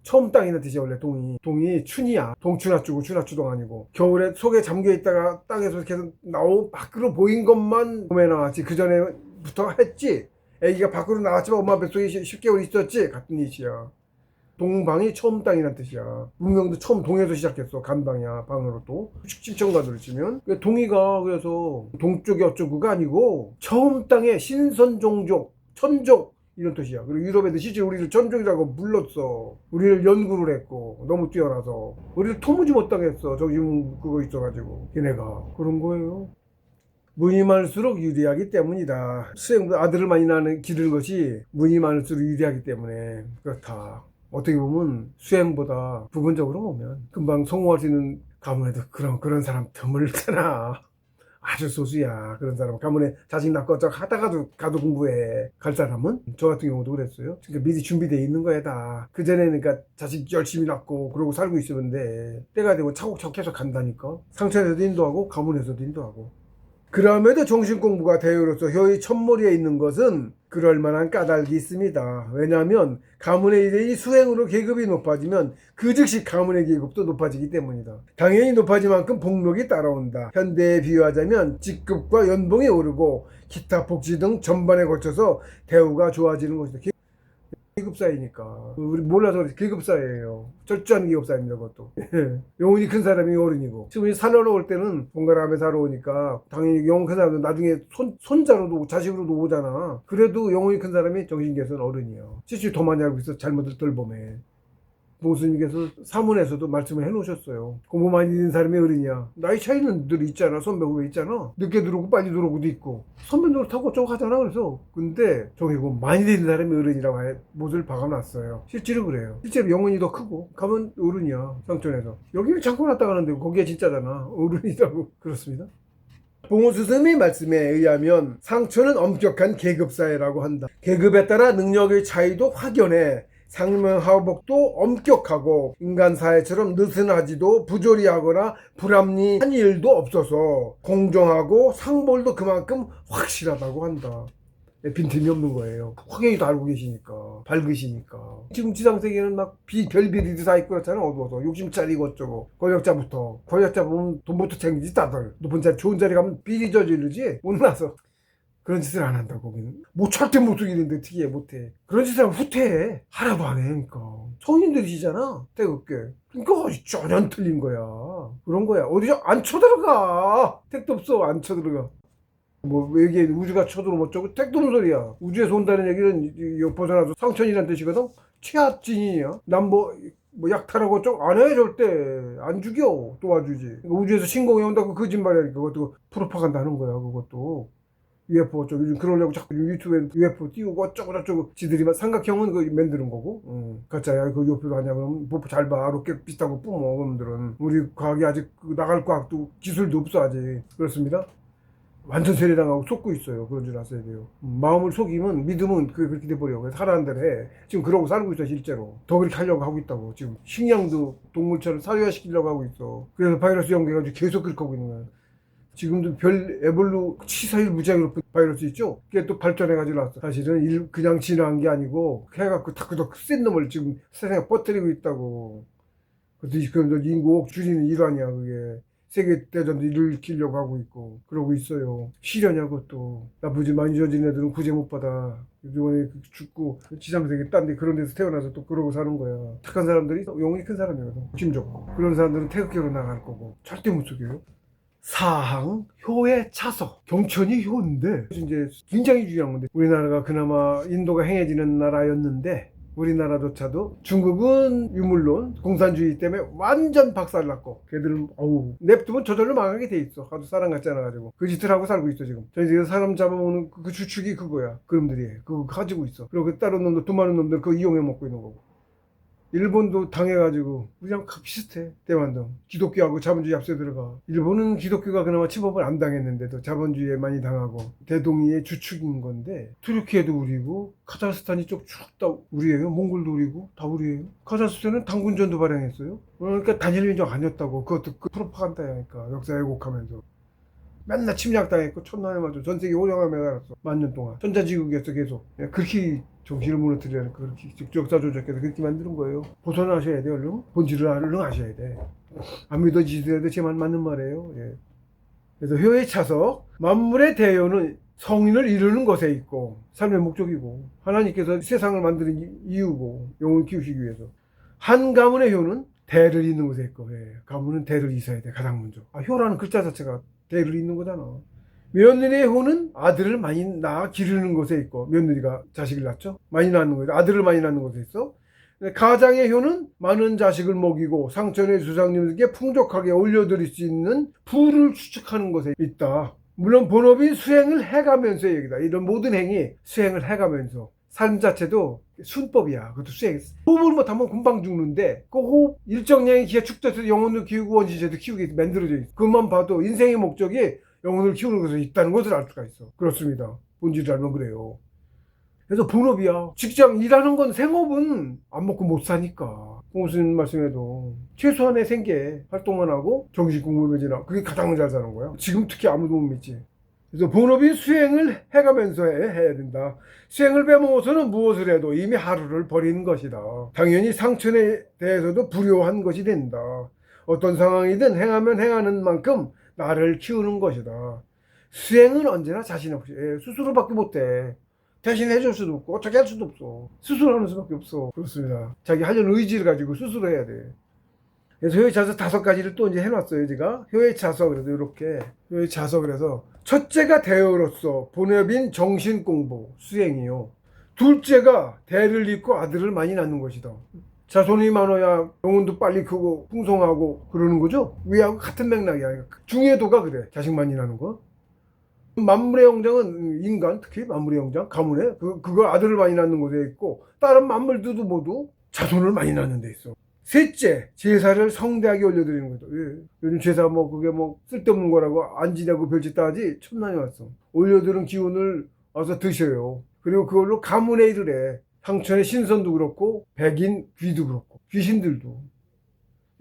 처음 땅이라는 뜻이야. 원래 동이 춘이야. 동춘하추고 춘하추동 아니고 겨울에 속에 잠겨있다가 땅에서 계속 밖으로 보인 것만 봄에 나왔지. 그 전에부터 했지. 애기가 밖으로 나왔지만 엄마 뱃속에 10개월 있었지. 같은 뜻이야. 동방이 처음 땅이란 뜻이야. 문명도 처음 동에서 시작했어. 간방이야. 방으로 또 칠청가도를 치면 동이가 그래서 동쪽이 어쩌고가 아니고 처음 땅의 신선종족 천족 이런 뜻이야. 그리고 유럽 애들 실제 우리를 천족이라고 불렀어. 우리를 연구를 했고 너무 뛰어나서 우리를 토무지 못당했어. 저기 그거 있어가지고 걔네가 그런 거예요. 문이 많을수록 유리하기 때문이다. 수행보다 아들을 많이 기르는 것이 문이 많을수록 유리하기 때문에 그렇다. 어떻게 보면 수행보다 부분적으로 보면 금방 성공할 수 있는 가문에도 그런 사람 드물잖아. 아주 소수야. 그런 사람 가문에 자식 낳고 저 하다가도 가도 공부해 갈 사람은 저 같은 경우도 그랬어요. 그러니까 미리 준비되어 있는 거야 다. 그전에는 그러니까 자식 열심히 낳고 그러고 살고 있었는데 때가 되고 차곡차곡 계속 간다니까. 상처에서도 인도하고 가문에서도 인도하고. 그럼에도 정신공부가 대요로서 혀의 첫머리에 있는 것은 그럴 만한 까닭이 있습니다. 왜냐하면 가문의 일이 수행으로 계급이 높아지면 그 즉시 가문의 계급도 높아지기 때문이다. 당연히 높아진 만큼 복록이 따라온다. 현대에 비유하자면 직급과 연봉이 오르고 기타 복지 등 전반에 걸쳐서 대우가 좋아지는 것이다. 계급사회니까. 우리 몰라서 그렇지. 계급사회예요. 철저한 계급사회입니다. 그것도. 영혼이 큰 사람이 어른이고. 지금 살러 올 때는 본가람에 살러 오니까 당연히 영혼 큰 사람은 나중에 손자로도 자식으로도 오잖아. 그래도 영혼이 큰 사람이 정신계에서는 어른이야. 실제 더 많이 알고 있어. 잘못을 덜 범해. 봉수님께서 사문에서도 말씀을 해놓으셨어요. 공부 많이 있는 사람이 어른이야. 나이 차이는 늘 있잖아. 선배 후배 있잖아. 늦게 들어오고 빨리 들어오고도 있고 선배 노릇하고 어쩌고 하잖아. 그래서 근데 저기 많이 되는 사람이 어른이라고 못을 박아놨어요. 실제로 그래요. 실제로 영혼이 더 크고 가면 어른이야. 상촌에서 여기를 잠궈 놨다 가는데 거기가 진짜잖아. 어른이라고. 그렇습니다. 봉호스승의 말씀에 의하면 상촌은 엄격한 계급사회라고 한다. 계급에 따라 능력의 차이도 확연해 상명하복도 엄격하고 인간사회처럼 느슨하지도 부조리하거나 불합리한 일도 없어서 공정하고 상벌도 그만큼 확실하다고 한다. 빈틈이 없는 거예요. 확연히 다 알고 계시니까 밝으시니까. 지금 지상세계는 막 별비리도 다 있고 그렇잖아. 어두워서 욕심짜리고 어쩌고 권력자 보면 돈부터 챙기지 다들. 높은 자리 좋은 자리 가면 비리 저지르지 못나서 그런 짓을 안 한다. 거기는 뭐 절대 못 속이는데 특이해 못해. 그런 짓을 하면 후퇴해. 하나도 안 해. 그러니까 성인들이시잖아 태극계. 그러니까 전혀 틀린 거야. 그런 거야. 어디 안 쳐들어가. 택도 없어. 안 쳐들어가. 뭐 외계인 우주가 쳐들어오면 어쩌고 택도 없는 소리야. 우주에서 온다는 얘기는 벗어나서 상천이라는 뜻이거든. 최하진이야. 난 뭐 약탈하고 어쩌고 안 해. 절대 안 죽여. 도와주지. 그러니까 우주에서 신공이 온다고 거짓말이야. 그것도 프로파간다 하는 거야. 그것도 UFO 어쩌고 요즘 그러려고 자꾸 유튜브에 UFO 띄우고 어쩌고 저쩌고 지들이 막 삼각형은 그 만드는 거고 가짜야. 그 UFO도 아니야. 그럼 뭐 잘 봐. 로켓 비슷한 거 뿜어. 그놈들은 우리 과학이 아직 나갈 과학도 기술도 없어 아직. 그렇습니다. 완전 세례당하고 속고 있어요. 그런 줄 아셔야 돼요. 마음을 속이면 믿으면 그게 그렇게 돼버려. 그래서 하라는 대로 해. 지금 그러고 살고 있어 실제로. 더 그렇게 하려고 하고 있다고. 지금 식량도 동물처럼 사회화시키려고 하고 있어. 그래서 바이러스 연계해가지고 계속 그렇게 하고 있는 거야. 지금도 별 에볼루 치사율 무지하게 높은 바이러스 있죠? 그게 또 발전해가지고 나왔어. 사실은 그냥 진화한 게 아니고 해갖고 더 센 놈을 지금 세상에 퍼뜨리고 있다고. 그래서 인구 억 줄이는 일환이야 그게. 세계대전도 일으키려고 하고 있고 그러고 있어요. 실현이야 그것도. 나쁘지 많이 저진 애들은 구제 못 받아. 이번에 죽고 지상세계 딴 데 그런 데서 태어나서 또 그러고 사는 거야. 착한 사람들이 영혼이 큰 사람이거든. 욕심 좋고. 그런 사람들은 태극기로 나갈 거고 절대 못 속여요. 사항, 효의 차서. 경천이 효인데 이제 굉장히 중요한 건데 우리나라가 그나마 인도가 행해지는 나라였는데 우리나라조차도 중국은 유물론 공산주의 때문에 완전 박살났고 걔들은 냅두면 저절로 망하게 돼 있어. 아주 사람 같지 않아가지고 그 짓을 하고 살고 있어 지금. 저희 사람 잡아먹는 그 주축이 그거야. 그놈들이 그거 가지고 있어. 그리고 다른 놈들 돈 많은 놈들 그거 이용해 먹고 있는 거고. 일본도 당해가지고 그냥 비슷해. 대만도 기독교하고 자본주의 앞서 들어가. 일본은 기독교가 그나마 침범을 안 당했는데도 자본주의에 많이 당하고 대동이의 주축인 건데 투르키에도 우리고 카자흐스탄이 쭉 다 우리예요. 몽골도 우리고 다 우리예요. 카자흐스탄은 당군전도 발행했어요. 그러니까 단일 민족 아니었다고. 그것도 그 프로파간다니까 역사 왜곡하면서. 맨날 침략당했고 천년에 맞아 전 세계 호령함에 살았어. 만년 동안 전자지국에서 계속 그렇게 정신을 무너뜨리니까 그렇게 역사 조작해서 그렇게 만드는 거예요. 벗어나셔야 돼요. 얼른 본질을 얼른 아셔야 돼. 안 믿어지더라도 제 말 맞는 말이에요. 예. 그래서 효의 차석, 만물의 대요는 성인을 이루는 것에 있고 삶의 목적이고 하나님께서 세상을 만드는 이유고 영혼을 키우시기 위해서. 한 가문의 효는 대를 잇는 것에 있고, 예. 가문은 대를 이어야 돼 가장 먼저. 효라는 글자 자체가 대를 잇는 거잖아. 며느리의 효는 아들을 많이 낳아 기르는 것에 있고, 며느리가 자식을 낳죠. 많이 낳는 거예요. 아들을 많이 낳는 것에 있어. 가장의 효는 많은 자식을 먹이고 상천의 조상님들께 풍족하게 올려드릴 수 있는 부를 추측하는 것에 있다. 물론 본업이 수행을 해가면서의 얘기다. 이런 모든 행위 수행을 해가면서. 삶 자체도 순법이야. 그것도 수행. 호흡을 못하면 금방 죽는데 그 호흡 일정량의 기가 축적해서 영혼을 키우고 원지체도 키우게 만들어져 있어. 그것만 봐도 인생의 목적이 영혼을 키우는 것에 있다는 것을 알 수가 있어. 그렇습니다. 본질을 알면 그래요. 그래서 본업이야. 직장 일하는 건 생업은 안 먹고 못 사니까. 무슨 말씀해도 최소한의 생계 활동만 하고 정식 공부면이나 그게 가장 잘 사는 거야. 지금 특히 아무도 못 믿지. 그래서 본업이 수행을 해가면서 해야 된다. 수행을 빼먹어서는 무엇을 해도 이미 하루를 버리는 것이다. 당연히 상천에 대해서도 불효한 것이 된다. 어떤 상황이든 행하면 행하는 만큼 나를 키우는 것이다. 수행은 언제나 자신 없이 스스로밖에 못해. 대신 해줄 수도 없고 어떻게 할 수도 없어. 스스로 하는 수밖에 없어. 그렇습니다. 자기 하려는 의지를 가지고 스스로 해야 돼. 그래서 효의 차석 5가지를 또 이제 해놨어요. 제가 효의 차석 그래서 이렇게 효의 차석 그래서 첫째가 대여로서 본업인 정신 공부 수행이요. 둘째가 대를 잇고 아들을 많이 낳는 것이다. 자손이 많아야 영혼도 빨리 크고 풍성하고 그러는 거죠. 위하고 같은 맥락이야. 중요도가 그래. 자식 많이 낳는 거. 만물의 영장은 인간, 특히 만물의 영장, 가문에 그거 아들을 많이 낳는 곳에 있고 다른 만물들도 모두 자손을 많이 낳는 데 있어. 셋째, 제사를 성대하게 올려드리는 거죠. 예. 요즘 제사 그게 쓸데없는 거라고 안 지내고 별짓 다 하지 천만이 왔어. 올려드린 기운을 와서 드셔요. 그리고 그걸로 가문의 일을 해. 상천의 신선도 그렇고 백인 귀도 그렇고 귀신들도.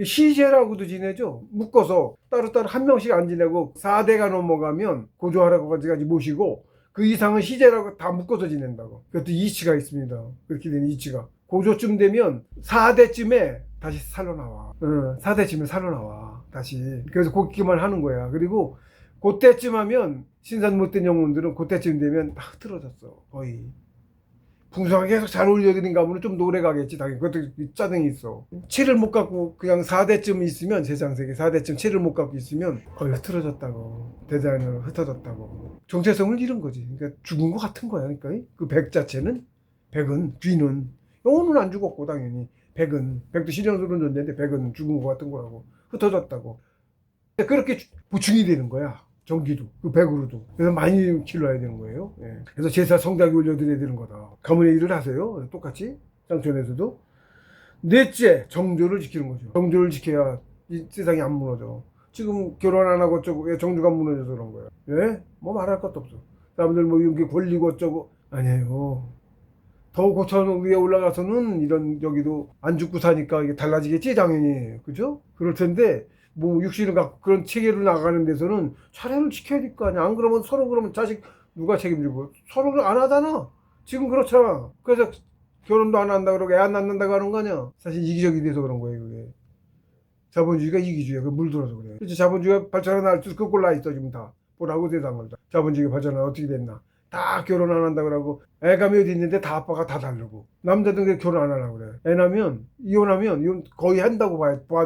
시제라고도 지내죠. 묶어서 따로따로 한 명씩 안 지내고 4대가 넘어가면 고조할아버지까지 모시고 그 이상은 시제라고 다 묶어서 지낸다고. 그것도 이치가 있습니다. 그렇게 된 이치가. 고조쯤 되면 4대쯤에 다시 살아나와. 4대쯤에 살아나와. 다시. 그래서 그기만 하는 거야. 그리고 그때쯤 하면 신산 못된 영혼들은 그때쯤 되면 다 흐트러졌어. 거의. 풍성하게 계속 잘 올려드린 가문은 좀 오래 가겠지. 당연히 그것도 짜증이 있어. 치를 못 갖고 그냥 4대쯤 있으면 세상세계 4대쯤 치를 못 갖고 있으면 거의 흐트러졌다고. 대단히 흩어졌다고. 정체성을 잃은 거지. 그러니까 죽은 것 같은 거야. 그러니까 그 백 자체는 백은 귀는 영혼은 안 죽었고 당연히 백도 신령스러운 존재인데 백은 죽은 것 같은 거라고. 흩어졌다고. 그렇게 보충이 되는 거야. 전기도 그 백으로도. 그래서 많이 길러야 되는 거예요. 예. 그래서 제사 성대하게 올려드려야 되는 거다. 가문의 일을 하세요. 똑같이 상천에서도. 넷째, 정조를 지키는 거죠. 정조를 지켜야 이 세상이 안 무너져. 지금 결혼 안 하고 어쩌고 왜 정조가 무너져서 그런 거야. 예? 뭐 말할 것도 없어. 사람들 이런 권리고 어쩌고 아니에요. 더 고천 위에 올라가서는 이런 여기도 안 죽고 사니까 이게 달라지겠지 당연히. 그죠? 그럴 텐데 육신을 갖고 그런 체계로 나가는 데서는 차례를 지켜야 될 거 아니야. 안 그러면 서로 그러면 자식 누가 책임지고 서로를 안 하잖아. 지금 그렇잖아. 그래서 결혼도 안 한다 그러고 애 안 낳는다고 하는 거 아니야. 사실 이기적이 돼서 그런 거예요. 그게 자본주의가 이기주의야. 그 물들어서 그래. 그렇지. 자본주의가 발전하는 날 그 꼴나 있어 지금 다. 보라고 세상을 다. 자본주의가 발전하면 어떻게 됐나. 다 결혼 안 한다 그러고 애가 몇 있는데 다 아빠가 다 다르고 남자들 결혼 안 하려고 그래. 애 나면 이혼하면 거의 한다고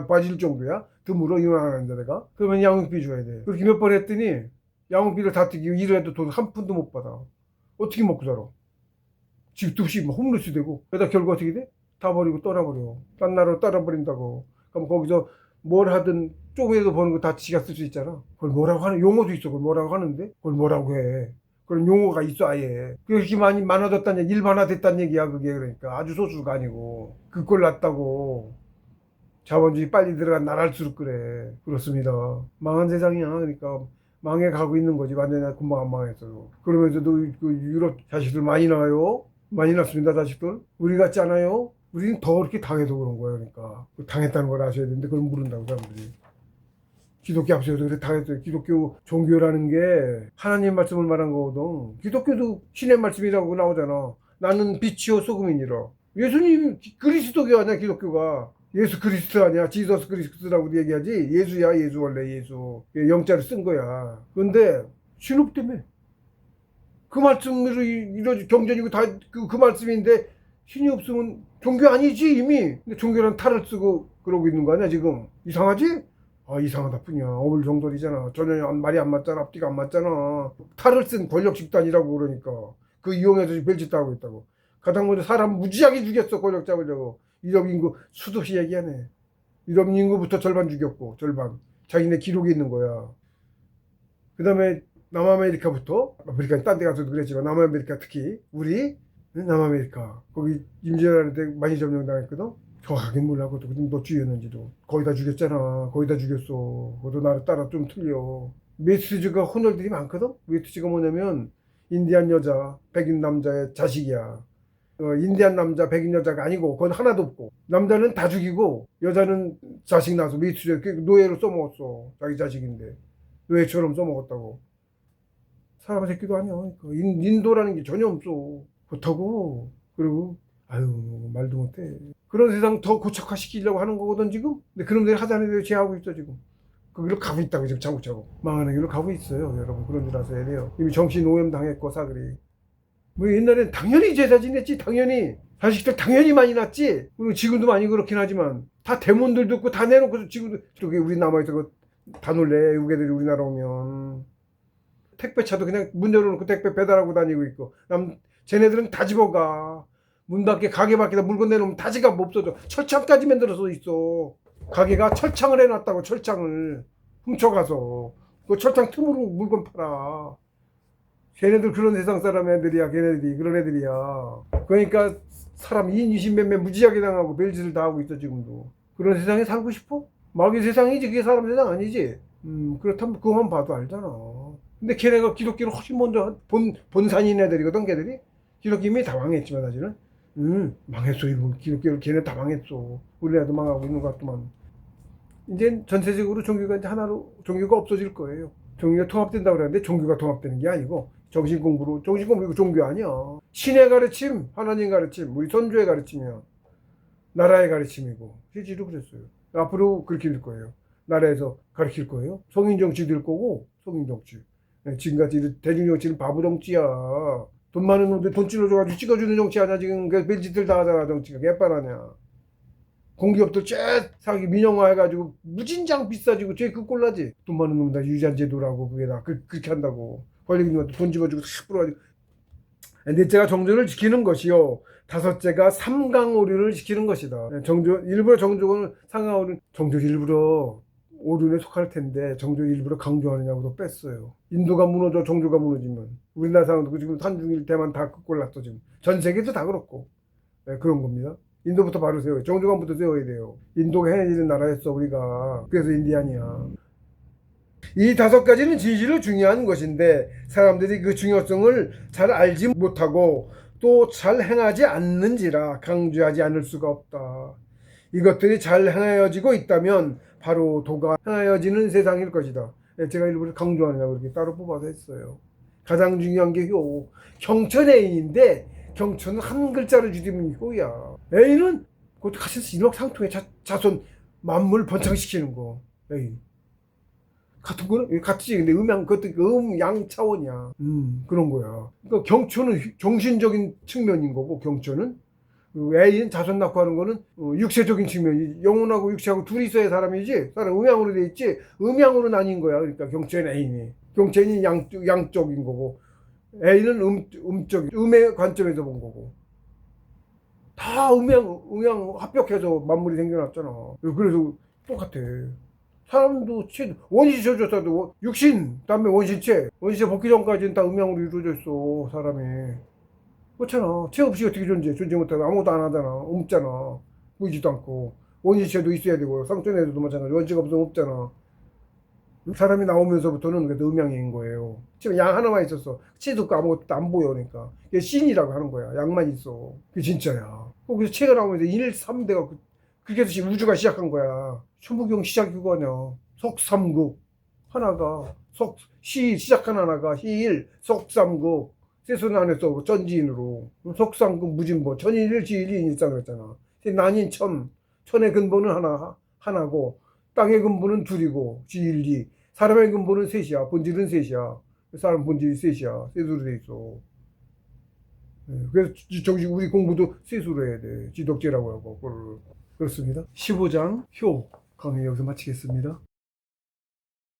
봐질 정도야. 드물어 이혼 안 하는 데가. 그러면 양육비 줘야 돼. 그렇게 몇 번 했더니 양육비를 다 뜯기고 일을 해도 돈 한 푼도 못 받아. 어떻게 먹고 살아. 집도 없이 홈리스 되고. 그러다 결국 어떻게 돼? 다 버리고 떠나버려. 딴 나라로 떠나버린다고. 그럼 거기서 뭘 하든 조금이라도 버는 거 다 지가 쓸 수 있잖아. 그걸 뭐라고 하는 용어도 있어. 그걸 뭐라고 하는데 그걸 뭐라고 해. 그런 용어가 있어 아예. 그렇게 많아졌다는 얘기, 일반화됐다는 얘기야 그게. 그러니까 아주 소수가 아니고 그걸 놨다고. 자본주의 빨리 들어간 나랄수록 그래. 그렇습니다. 망한 세상이야. 그러니까 망해 가고 있는 거지. 완전히 금방 안 망했어요. 그러면서도 그 유럽 자식들 많이 나와요. 많이 났습니다 자식들. 우리 같지 않아요? 우리는 더 그렇게 당해서 그런 거야. 그러니까 당했다는 걸 아셔야 되는데 그걸 모른다고 사람들이. 기독교 앞서서 그래 다 했어요. 기독교 종교라는 게 하나님 말씀을 말한 거거든. 기독교도 신의 말씀이라고 나오잖아. 나는 빛이요 소금이니라. 예수님 그리스도교 아니야 기독교가. 예수 그리스도 아니야. 지저스 그리스도라고 얘기하지. 예수야 예수 원래 예수. 영자를 쓴 거야. 그런데 신업 때문에 그 말씀으로 이루어진 경전이고 다 그 말씀인데 신이 없으면 종교 아니지 이미. 근데 종교는 탈을 쓰고 그러고 있는 거 아니야 지금. 이상하지? 아 이상하다 뿐이야. 어불정설이잖아. 전혀 말이 안 맞잖아. 앞뒤가 안 맞잖아. 탈을 쓴 권력 집단이라고 그러니까 그 이용해서 별짓 다 하고 있다고. 가장 먼저 사람 무지하게 죽였어. 권력 잡으려고. 유럽 인구 수도 없이 얘기하네. 유럽 인구부터 절반 죽였고 절반. 자기네 기록이 있는 거야. 그 다음에 남아메리카부터 아프리카 딴 데 가서도 그랬지만 남아메리카 특히 우리 남아메리카 거기 임진왜란 때 많이 점령당했거든. 정확하게 몰라. 그것도 너 죽였는지도. 거의 다 죽였잖아. 거의 다 죽였어. 그것도 나를 따라 좀 틀려. 메시지가 혼혈들이 많거든. 메시지가 뭐냐면 인디안 여자 백인 남자의 자식이야. 인디안 남자 백인 여자가 아니고 그건 하나도 없고 남자는 다 죽이고 여자는 자식 낳아서 메시지 노예로 써먹었어. 자기 자식인데 노예처럼 써먹었다고. 사람 새끼도 아니야. 인도라는 게 전혀 없어. 그렇다고. 그리고 아유 말도 못해. 그런 세상 더 고착화시키려고 하는 거거든 지금. 근데 그런 데를 하자는 대로 제하고 있어 지금. 그 길로 가고 있다고 지금 차곡차곡 망하는 길로 가고 있어요 여러분. 그런 줄 아셔야 돼요. 이미 정신 오염 당했고 사그리. 뭐 옛날엔 당연히 제사 지냈지. 당연히 자식들 당연히 많이 낳지. 그리고 지금도 많이 그렇긴 하지만 다 대문들도 있고 다 내놓고 지금도 저기 우리 남아있어 다 놀래. 외국애들이 우리나라 오면 택배차도 그냥 문 열어놓고 택배 배달하고 다니고 있고 쟤네들은 다 집어가. 문 밖에 가게 밖에다 물건 내놓으면 다 지가 없어져. 철창까지 만들어서 있어. 가게가 철창을 해놨다고. 철창을 훔쳐가서 그 철창 틈으로 물건 팔아. 걔네들 그런 세상 사람 애들이야. 걔네들이 그런 애들이야. 그러니까 사람 20 몇몇 무지하게 당하고 별짓을 다 하고 있어 지금도. 그런 세상에 살고 싶어? 마귀 세상이지 그게 사람 세상 아니지. 그렇다면 그거만 봐도 알잖아. 근데 걔네가 기독교를 훨씬 먼저 본산인 애들이거든. 걔들이 기독교 이미 다 망했지만 사실은 망했어. 이거 기독교를 걔네 다 망했어. 우리나라도 망하고 있는 것 같더만. 이제 전체적으로 종교가 이제 하나로 종교가 없어질 거예요. 종교가 통합된다고 그러는데 종교가 통합되는 게 아니고 정신공부로. 정신공부 이거 종교 아니야. 신의 가르침, 하나님 가르침, 우리 선조의 가르침이야. 나라의 가르침이고 실제로 그랬어요. 앞으로 그렇게 될 거예요. 나라에서 가르칠 거예요. 성인정치 될 거고. 성인정치. 지금까지 대중정치는 바보 정치야. 돈 많은 놈들 돈 찔러줘가지고 찍어주는 정치 아니야 지금. 그 별짓들 다 하잖아. 정치가 개빠라냐. 공기업들 쫙 사기 민영화 해가지고 무진장 비싸지고 쟤 그 꼴나지. 돈 많은 놈들 유잔제도라고 그게 다 그렇게 한다고. 권력인한테 돈 집어주고 싹 뿌려가지고. 넷째가 정조를 지키는 것이요. 다섯째가 삼강오륜을 지키는 것이다. 일부러 정조는 삼강오륜, 정조 일부러 오륜에 속할 텐데 정조 일부러 강조하느냐고 뺐어요. 인도가 무너져 정조가 무너지면 우리나라 사람도 지금 한중일 대만 다 그 꼴 났어 지금. 전 세계도 다 그렇고. 네, 그런 겁니다. 인도부터 바로 세워요. 정조관부터 세워야 돼요. 인도가 해내지는 나라였어 우리가. 그래서 인디안이야. 이 다섯 가지는 진실로 중요한 것인데 사람들이 그 중요성을 잘 알지 못하고 또 잘 행하지 않는지라 강조하지 않을 수가 없다. 이것들이 잘 행하여지고 있다면 바로 도가 행하여지는 세상일 것이다. 제가 일부러 강조하느냐고 이렇게 따로 뽑아서 했어요. 가장 중요한 게 효. 경천 애인인데 경천은 한 글자로 줄이면 효야. 애인은 그것도 같이 일확상통의 자손 만물 번창시키는 거. 애인. 같은 거는 같이. 근데 그것도 음양 차원이야. 그런 거야. 그러니까 경천은 정신적인 측면인 거고 경천은. 애인 자손 낳고 하는 거는 육체적인 측면이. 영혼하고 육체하고 둘이 있어야 사람이지. 사람 음양으로 돼 있지. 음양으로 나뉜 거야. 그러니까 경천 애인이. 경천이 양적인 거고 애인은 음적인 음의 관점에서 본 거고. 다 음양 합격해서 만물이 생겨났잖아. 그래서 똑같아. 사람도 원시조조사도 육신, 다음에 원신체 벗기 전까지는 다 음양으로 이루어져 있어 사람이. 그렇잖아. 체 없이 어떻게 존재 못하고 아무것도 안 하잖아. 없잖아. 보이지도 않고. 원시체도 있어야 되고 상존에서도 마찬가지. 원시가 없으면 없잖아. 사람이 나오면서부터는 그래도 음양인 거예요. 지금 양 하나만 있었어. 체도 없고 아무것도 안 보여. 그러니까 이게 신이라고 하는 거야. 양만 있어. 그게 진짜야. 그래서 체가 나오면서 1, 3대가 그렇게 해서 우주가 시작한 거야. 천부경 시작이 그거 아니야. 속삼국 하나가 시작한 하나가 시일 속삼국 세수는 안 했어 전지인으로 속삼국 무진보 천인일 지일이 인일상 그랬잖아. 난인 천의 근본은 하나고 땅의 근본은 둘이고 지일이 사람의 근본은 셋이야. 본질은 셋이야. 사람 본질이 셋이야. 셋으로 돼 있어. 그래서 정식 우리 공부도 셋으로 해야 돼. 지덕제라고 하고 그렇습니다. 15장 효 강의 여기서 마치겠습니다.